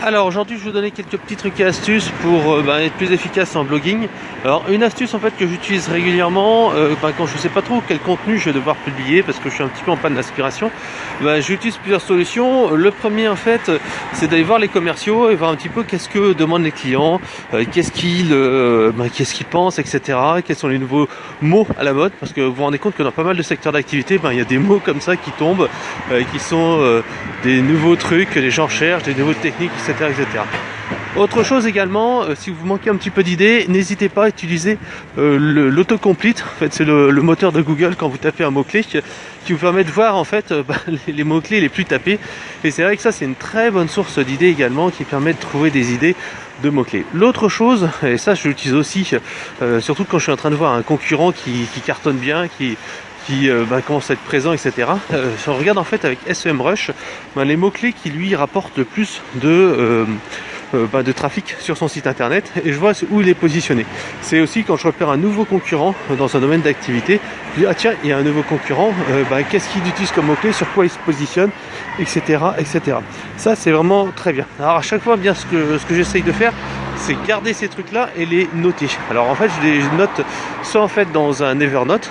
Alors aujourd'hui je vais vous donner quelques petits trucs et astuces pour être plus efficace en blogging. Alors une astuce en fait que j'utilise régulièrement quand je ne sais pas trop quel contenu je vais devoir publier parce que je suis un petit peu en panne d'inspiration, j'utilise plusieurs solutions. Le premier en fait c'est d'aller voir les commerciaux et voir un petit peu qu'est-ce que demandent les clients, qu'est-ce qu'ils pensent, etc. Quels sont les nouveaux mots à la mode, parce que vous vous rendez compte que dans pas mal de secteurs d'activité il y a des mots comme ça qui tombent, qui sont des nouveaux trucs que les gens cherchent, des nouvelles techniques, etc. Autre chose également, si vous manquez un petit peu d'idées, n'hésitez pas à utiliser l'autocomplete. En fait, c'est le moteur de Google quand vous tapez un mot-clé qui vous permet de voir en fait les mots-clés les plus tapés. Et c'est vrai que ça c'est une très bonne source d'idées également qui permet de trouver des idées de mots-clés. L'autre chose, et ça je l'utilise aussi, surtout quand je suis en train de voir un concurrent qui cartonne bien, qui commence à être présent, etc. Si on regarde en fait avec SEMrush, les mots-clés qui lui rapportent le plus de trafic sur son site internet, et je vois où il est positionné. C'est aussi quand je repère un nouveau concurrent dans un domaine d'activité, je dis ah tiens, il y a un nouveau concurrent, qu'est-ce qu'il utilise comme mot-clé, sur quoi il se positionne, etc. Ça c'est vraiment très bien. Alors à chaque fois bien ce que j'essaye de faire, c'est garder ces trucs là et les noter. Alors en fait je les note soit en fait dans un Evernote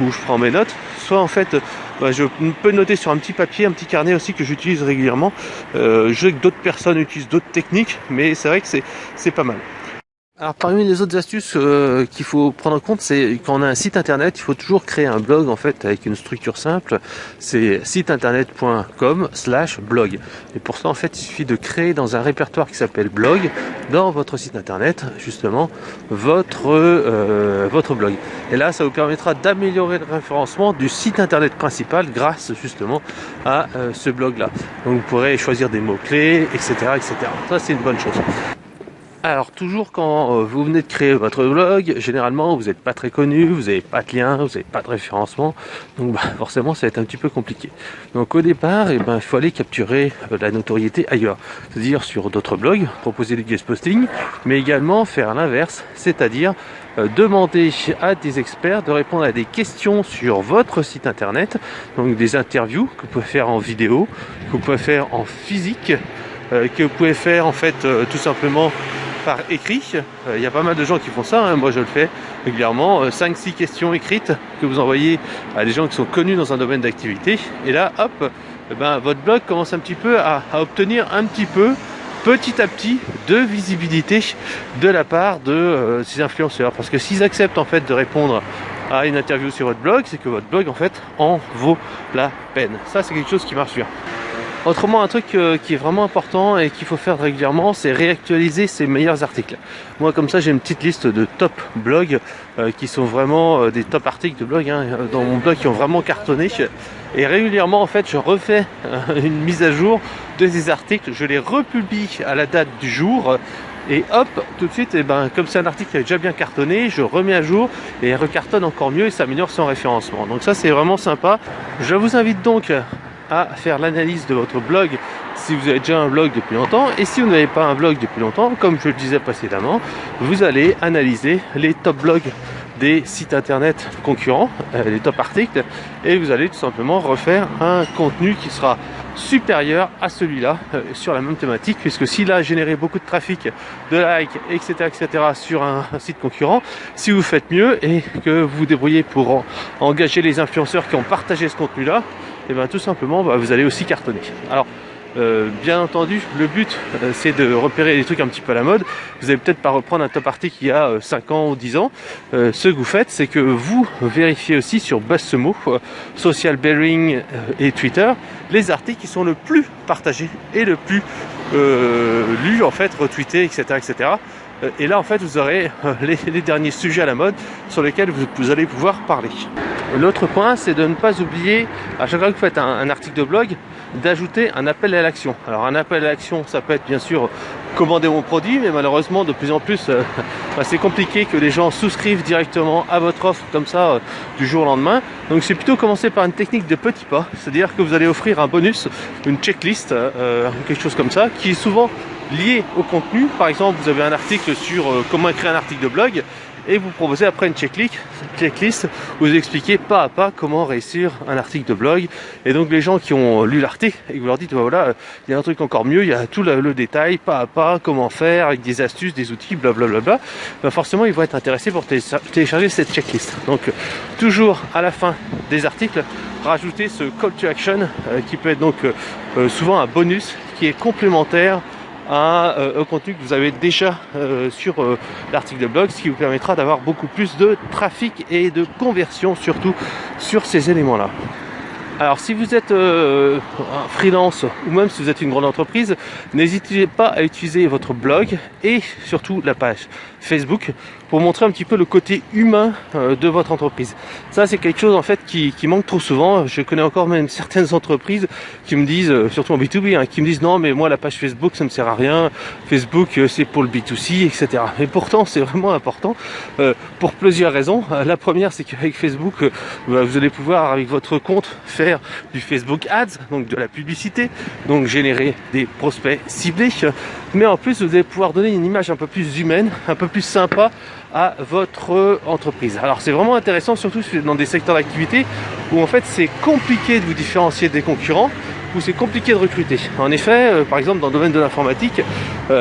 où je prends mes notes, soit en fait je peux noter sur un petit papier, un petit carnet aussi que j'utilise régulièrement. Je sais que d'autres personnes utilisent d'autres techniques, mais c'est vrai que c'est pas mal. Alors parmi les autres astuces qu'il faut prendre en compte, c'est quand on a un site internet, il faut toujours créer un blog en fait avec une structure simple. C'est siteinternet.com/blog. Et pour ça en fait il suffit de créer dans un répertoire qui s'appelle blog dans votre site internet justement votre blog. Et là ça vous permettra d'améliorer le référencement du site internet principal grâce justement à ce blog là. Donc vous pourrez choisir des mots clés, etc. Ça c'est une bonne chose. Alors toujours quand vous venez de créer votre blog, généralement vous n'êtes pas très connu, vous n'avez pas de lien, vous n'avez pas de référencement, donc forcément ça va être un petit peu compliqué. Donc au départ, il faut aller capturer la notoriété ailleurs, c'est-à-dire sur d'autres blogs, proposer des guest postings, mais également faire l'inverse, c'est-à-dire demander à des experts de répondre à des questions sur votre site internet, donc des interviews que vous pouvez faire en vidéo, que vous pouvez faire en physique, que vous pouvez faire en fait tout simplement par écrit. Il y a pas mal de gens qui font ça, hein. Moi je le fais régulièrement, 5-6 questions écrites que vous envoyez à des gens qui sont connus dans un domaine d'activité, et là hop, votre blog commence un petit peu à obtenir un petit peu, petit à petit, de visibilité de la part de ces influenceurs, parce que s'ils acceptent en fait de répondre à une interview sur votre blog, c'est que votre blog en fait en vaut la peine. Ça c'est quelque chose qui marche bien. Autrement, un truc qui est vraiment important et qu'il faut faire régulièrement, c'est réactualiser ses meilleurs articles. Moi, comme ça, j'ai une petite liste de top blogs qui sont vraiment des top articles de blog dans mon blog qui ont vraiment cartonné. Et régulièrement, en fait, je refais une mise à jour de ces articles. Je les republie à la date du jour. Et hop, tout de suite, comme c'est un article qui a déjà bien cartonné, je remets à jour et il recartonne encore mieux et ça améliore son référencement. Donc ça, c'est vraiment sympa. Je vous invite donc à faire l'analyse de votre blog si vous avez déjà un blog depuis longtemps, et si vous n'avez pas un blog depuis longtemps, comme je le disais précédemment, vous allez analyser les top blogs des sites internet concurrents, les top articles, et vous allez tout simplement refaire un contenu qui sera supérieur à celui-là sur la même thématique, puisque s'il a généré beaucoup de trafic, de likes, etc. sur un site concurrent, si vous faites mieux et que vous vous débrouillez pour engager les influenceurs qui ont partagé ce contenu-là, et tout simplement vous allez aussi cartonner. Alors bien entendu, le but c'est de repérer des trucs un petit peu à la mode. Vous allez peut-être pas reprendre un top article il y a 5 ans ou 10 ans. Ce que vous faites, c'est que vous vérifiez aussi sur BuzzSumo, Social Bearing et Twitter, les articles qui sont le plus partagés et le plus lus, en fait, retweetés, etc. Et là en fait vous aurez les derniers sujets à la mode sur lesquels vous allez pouvoir parler. L'autre point, c'est de ne pas oublier, à chaque fois que vous faites un article de blog, d'ajouter un appel à l'action. Alors un appel à l'action, ça peut être bien sûr commander mon produit, mais malheureusement de plus en plus c'est compliqué que les gens souscrivent directement à votre offre comme ça du jour au lendemain. Donc c'est plutôt commencer par une technique de petits pas, c'est-à-dire que vous allez offrir un bonus, une checklist, quelque chose comme ça, qui est souvent lié au contenu. Par exemple, vous avez un article sur comment écrire un article de blog, et vous proposez après une checklist où vous expliquez pas à pas comment réussir un article de blog. Et donc les gens qui ont lu l'article et que vous leur dites voilà, il y a un truc encore mieux, il y a tout le détail, pas à pas, comment faire, avec des astuces, des outils, blablabla, ben forcément ils vont être intéressés pour télécharger cette checklist. Donc toujours à la fin des articles, rajouter ce call to action qui peut être donc souvent un bonus qui est complémentaire au contenu que vous avez déjà sur l'article de blog, ce qui vous permettra d'avoir beaucoup plus de trafic et de conversion surtout sur ces éléments-là. Alors si vous êtes un freelance ou même si vous êtes une grande entreprise, n'hésitez pas à utiliser votre blog et surtout la page Facebook pour montrer un petit peu le côté humain de votre entreprise. Ça c'est quelque chose en fait qui manque trop souvent. Je connais encore même certaines entreprises qui me disent, surtout en B2B, qui me disent non mais moi la page Facebook ça ne me sert à rien, Facebook c'est pour le B2C, etc. Et pourtant c'est vraiment important pour plusieurs raisons. La première c'est qu'avec Facebook vous allez pouvoir avec votre compte faire du Facebook Ads, donc de la publicité, donc générer des prospects ciblés, mais en plus vous allez pouvoir donner une image un peu plus humaine, un peu plus sympa à votre entreprise. Alors c'est vraiment intéressant, surtout dans des secteurs d'activité où en fait c'est compliqué de vous différencier des concurrents, où c'est compliqué de recruter. En effet, par exemple dans le domaine de l'informatique,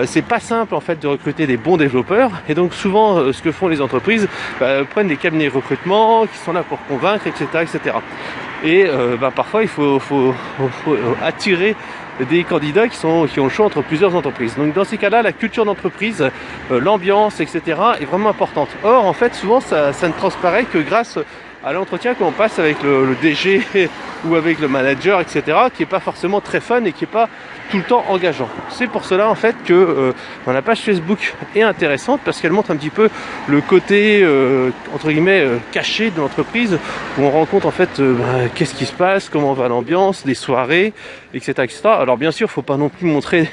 c'est pas simple en fait de recruter des bons développeurs, et donc souvent ce que font les entreprises, prennent des cabinets de recrutement qui sont là pour convaincre, etc. etc. Et parfois il faut attirer des candidats qui ont le choix entre plusieurs entreprises. Donc dans ces cas-là, la culture d'entreprise, l'ambiance, etc. est vraiment importante. Or, en fait, souvent, ça ne transparaît que grâce à l'entretien qu'on passe avec le DG ou avec le manager, etc., qui n'est pas forcément très fun et qui n'est pas tout le temps engageant. C'est pour cela en fait que la page Facebook est intéressante parce qu'elle montre un petit peu le côté entre guillemets caché de l'entreprise, où on rencontre en fait qu'est-ce qui se passe, comment va l'ambiance, des soirées, etc., etc. Alors bien sûr, il ne faut pas non plus montrer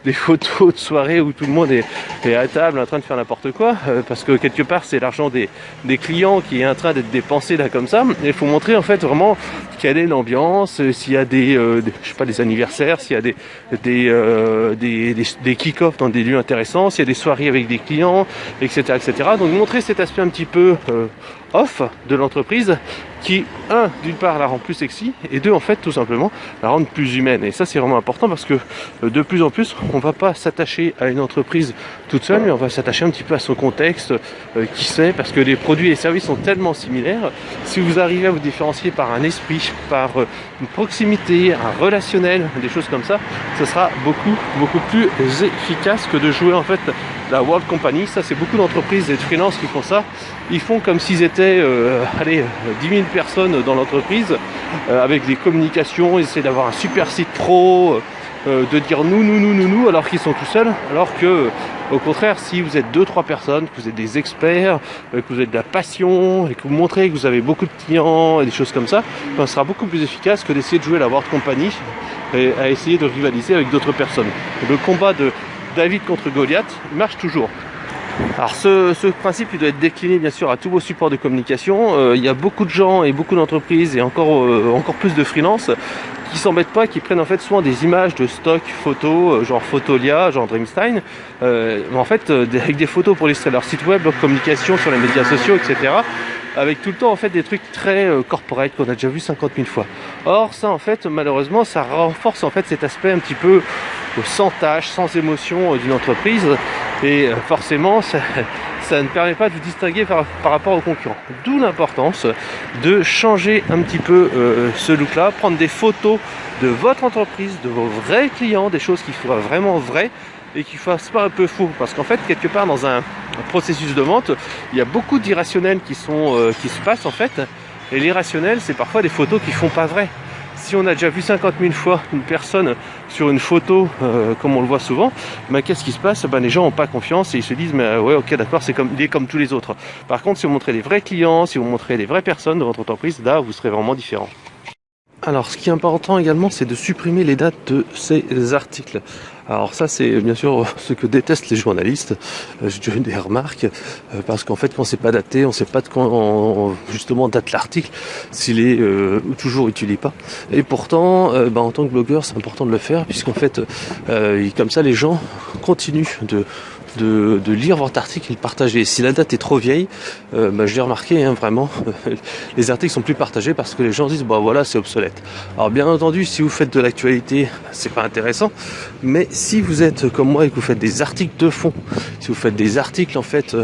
des photos de soirées où tout le monde est à table en train de faire n'importe quoi, parce que quelque part c'est l'argent des clients qui est en train d'être dépensé là comme ça. Il faut montrer en fait vraiment quelle est l'ambiance, s'il y a des anniversaires, s'il y a des kick-offs dans des lieux intéressants, s'il y a des soirées avec des clients, etc., etc. Donc montrer cet aspect un petit peu off de l'entreprise qui, d'une part la rend plus sexy, et deux, en fait, tout simplement, la rend plus humaine. Et ça, c'est vraiment important parce que de plus en plus, on va pas s'attacher à une entreprise toute seule, mais on va s'attacher un petit peu à son contexte, qui sait, parce que les produits et les services sont tellement similaires. Si vous arrivez à vous différencier par un esprit, par une proximité, un relationnel, des choses comme ça, ce sera beaucoup plus efficace que de jouer en fait la World Company. Ça, c'est beaucoup d'entreprises et de freelance qui font ça. Ils font comme s'ils étaient 10 000 personnes dans l'entreprise, avec des communications, ils essaient d'avoir un super site pro, de dire nous, alors qu'ils sont tout seuls, alors que au contraire, si vous êtes 2-3 personnes, que vous êtes des experts, que vous avez de la passion, et que vous montrez que vous avez beaucoup de clients et des choses comme ça, ce sera beaucoup plus efficace que d'essayer de jouer la World Company et à essayer de rivaliser avec d'autres personnes. Le combat de David contre Goliath, il marche toujours. Alors ce principe il doit être décliné bien sûr à tous vos supports de communication. Il y a beaucoup de gens et beaucoup d'entreprises et encore plus de freelance qui s'embêtent pas, qui prennent en fait souvent des images de stock photos, genre Photolia, genre Dreamstine, en fait avec des photos pour illustrer leur site web, leur communication sur les médias sociaux, etc. Avec tout le temps en fait des trucs très corporate qu'on a déjà vu 50 000 fois. Or ça en fait malheureusement ça renforce en fait cet aspect un petit peu sans tâche, sans émotion d'une entreprise, et forcément ça ne permet pas de vous distinguer par rapport aux concurrents. D'où l'importance de changer un petit peu ce look là, prendre des photos de votre entreprise, de vos vrais clients, des choses qui soient vraiment vraies et qui ne fassent pas un peu faux, parce qu'en fait quelque part dans un processus de vente il y a beaucoup d'irrationnels qui se passent en fait, et l'irrationnel c'est parfois des photos qui font pas vrai. Si on a déjà vu 50 000 fois une personne sur une photo, comme on le voit souvent, qu'est-ce qui se passe? Les gens n'ont pas confiance et ils se disent mais ouais, ok, d'accord, il est comme tous les autres. Par contre, si vous montrez des vrais clients, si vous montrez des vraies personnes de votre entreprise, là vous serez vraiment différent. Alors ce qui est important également, c'est de supprimer les dates de ces articles. Alors ça c'est bien sûr ce que détestent les journalistes. J'ai déjà eu des remarques parce qu'en fait quand c'est pas daté, on ne sait pas de quand justement date l'article, s'il est toujours utile pas. Et pourtant en tant que blogueur c'est important de le faire, puisqu'en fait comme ça les gens continuent de de lire votre article et le partager. Si la date est trop vieille, je l'ai remarqué, hein, vraiment, les articles sont plus partagés parce que les gens disent, bah voilà, c'est obsolète. Alors bien entendu, si vous faites de l'actualité, c'est pas intéressant, mais si vous êtes comme moi et que vous faites des articles de fond, si vous faites des articles en fait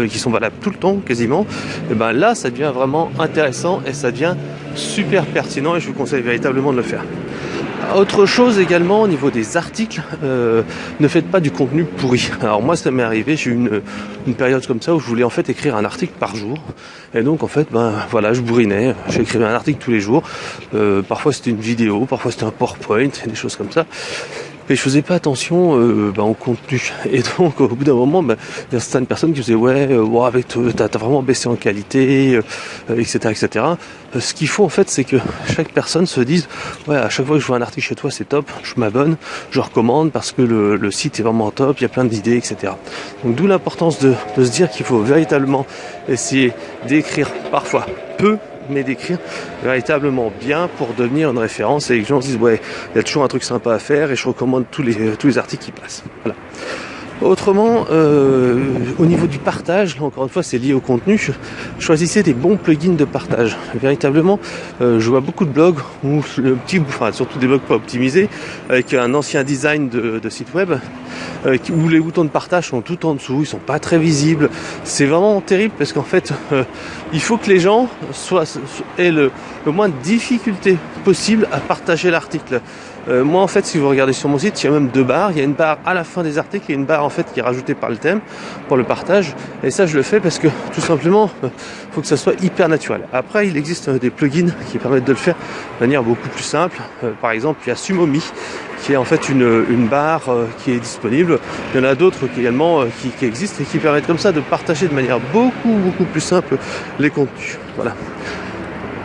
qui sont valables tout le temps quasiment, et ben là ça devient vraiment intéressant et ça devient super pertinent et je vous conseille véritablement de le faire. Autre chose également au niveau des articles, ne faites pas du contenu pourri. Alors moi ça m'est arrivé, j'ai eu une période comme ça où je voulais en fait écrire un article par jour. Et donc en fait je bourrinais, j'écrivais un article tous les jours. Parfois c'était une vidéo, parfois c'était un PowerPoint, des choses comme ça. Et je faisais pas attention au contenu. Et donc au bout d'un moment, il y a certaines personnes qui disaient avec t'as vraiment baissé en qualité, etc., etc. Ce qu'il faut en fait, c'est que chaque personne se dise à chaque fois que je vois un article chez toi, c'est top, je m'abonne, je recommande parce que le site est vraiment top, il y a plein d'idées, etc. Donc d'où l'importance de se dire qu'il faut véritablement essayer d'écrire parfois peu, mais d'écrire véritablement bien pour devenir une référence et que les gens se disent il y a toujours un truc sympa à faire et je recommande tous les articles qui passent. Voilà. Autrement, au niveau du partage, encore une fois c'est lié au contenu, choisissez des bons plugins de partage. Véritablement, je vois beaucoup de blogs où surtout des blogs pas optimisés, avec un ancien design de site web, où les boutons de partage sont tout en dessous, ils sont pas très visibles. C'est vraiment terrible parce qu'en fait, il faut que les gens aient le moins de difficultés possible à partager l'article. Moi en fait si vous regardez sur mon site il y a même deux barres, il y a une barre à la fin des articles et une barre en fait qui est rajoutée par le thème pour le partage et ça je le fais parce que tout simplement faut que ça soit hyper naturel. Après il existe des plugins qui permettent de le faire de manière beaucoup plus simple, par exemple il y a Sumomi qui est en fait une barre qui est disponible, il y en a d'autres également qui existent et qui permettent comme ça de partager de manière beaucoup plus simple les contenus. Voilà.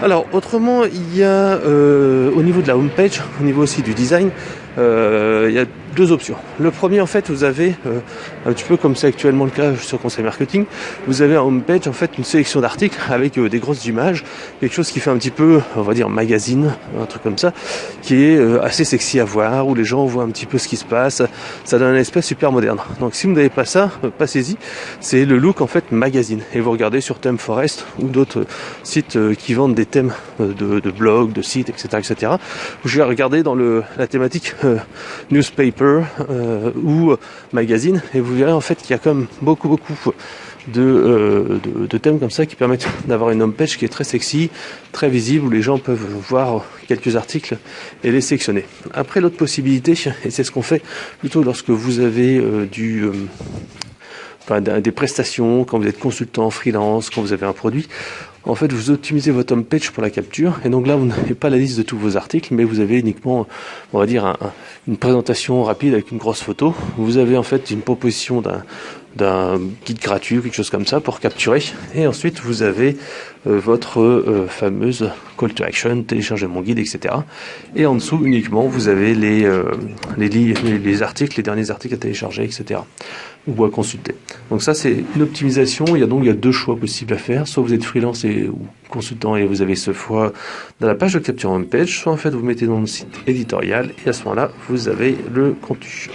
Alors autrement il y a au niveau de la homepage, au niveau aussi du design, il y a deux options. Le premier en fait vous avez un petit peu comme c'est actuellement le cas sur Conseil Marketing, vous avez en homepage en fait une sélection d'articles avec des grosses images, quelque chose qui fait un petit peu on va dire magazine, un truc comme ça, qui est assez sexy à voir, où les gens voient un petit peu ce qui se passe, ça donne un aspect super moderne. Donc si vous n'avez pas ça, passez-y, c'est le look en fait magazine. Et vous regardez sur ThemeForest ou d'autres sites qui vendent des thèmes de blogs, de sites, etc., etc. Vous pouvez regarder dans la thématique newspaper ou magazine et vous verrez en fait qu'il y a comme beaucoup de thèmes comme ça qui permettent d'avoir une homepage qui est très sexy, très visible, où les gens peuvent voir quelques articles et les sélectionner. Après l'autre possibilité, et c'est ce qu'on fait plutôt lorsque vous avez des prestations, quand vous êtes consultant, freelance, quand vous avez un produit, en fait vous optimisez votre homepage pour la capture et donc là vous n'avez pas la liste de tous vos articles mais vous avez uniquement on va dire une présentation rapide avec une grosse photo. Vous avez en fait une proposition d'un guide gratuit ou quelque chose comme ça pour capturer et ensuite vous avez votre fameuse call to action, télécharger mon guide, etc. Et en dessous uniquement vous avez les articles, les derniers articles à télécharger, etc. ou à consulter. Donc ça c'est une optimisation. Il y a deux choix possibles à faire, soit vous êtes freelance ou consultant et vous avez ce choix dans la page de capture homepage, soit en fait vous mettez dans le site éditorial et à ce moment-là vous avez le contenu.